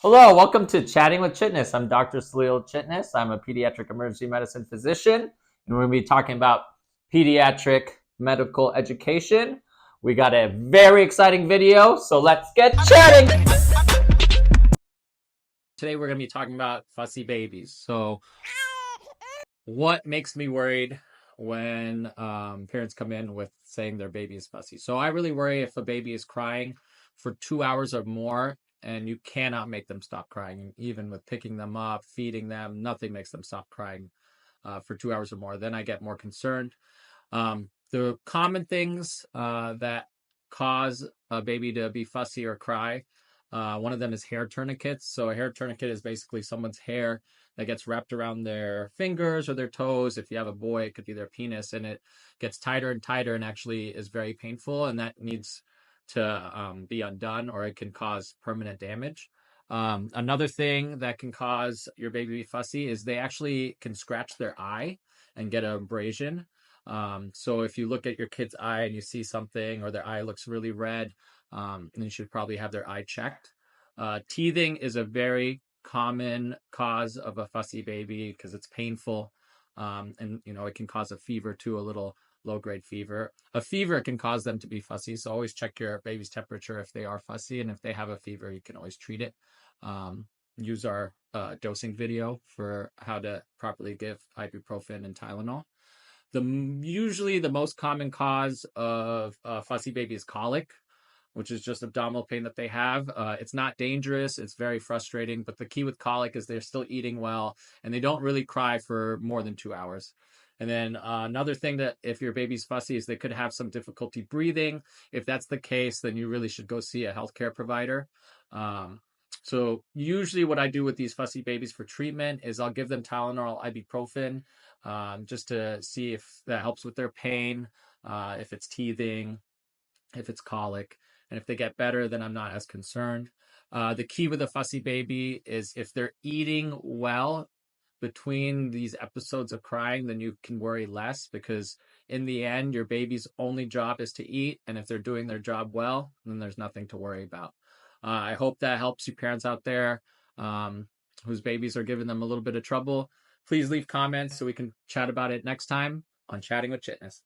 Hello, welcome to Chatting with Chitness. I'm Dr. Salil Chitness. I'm a pediatric emergency medicine physician, and we're going to be talking about pediatric medical education. We got a very exciting video, so let's get chatting. Today we're going to be talking about fussy babies. So, what makes me worried when parents come in with saying their baby is fussy? So, I really worry if a baby is crying for 2 hours or more and you cannot make them stop crying. Even with picking them up, feeding them, nothing makes them stop crying for 2 hours or more. Then I get more concerned. The common things that cause a baby to be fussy or cry, one of them is hair tourniquets. So a hair tourniquet is basically someone's hair that gets wrapped around their fingers or their toes. If you have a boy, it could be their penis, and it gets tighter and tighter and actually is very painful, and that needs to be undone, or it can cause permanent damage. Another thing that can cause your baby to be fussy is they actually can scratch their eye and get an abrasion. So if you look at your kid's eye and you see something, or their eye looks really red, then you should probably have their eye checked. Teething is a very common cause of a fussy baby because it's painful, and it can cause a fever too, a little low-grade fever. A fever can cause them to be fussy, so always check your baby's temperature if they are fussy, and if they have a fever, you can always treat it. Use our dosing video for how to properly give ibuprofen and Tylenol. Usually the most common cause of fussy baby is colic, which is just abdominal pain that they have. It's not dangerous. It's very frustrating. But the key with colic is they're still eating well, and they don't really cry for more than 2 hours. And then another thing that if your baby's fussy is they could have some difficulty breathing. If that's the case, then you really should go see a healthcare provider. So usually what I do with these fussy babies for treatment is I'll give them Tylenol, ibuprofen, just to see if that helps with their pain, if it's teething, if it's colic. And if they get better, then I'm not as concerned. The key with a fussy baby is if they're eating well between these episodes of crying, then you can worry less, because in the end, your baby's only job is to eat. And if they're doing their job well, then there's nothing to worry about. I hope that helps you parents out there whose babies are giving them a little bit of trouble. Please leave comments so we can chat about it next time on Chatting with Chitness.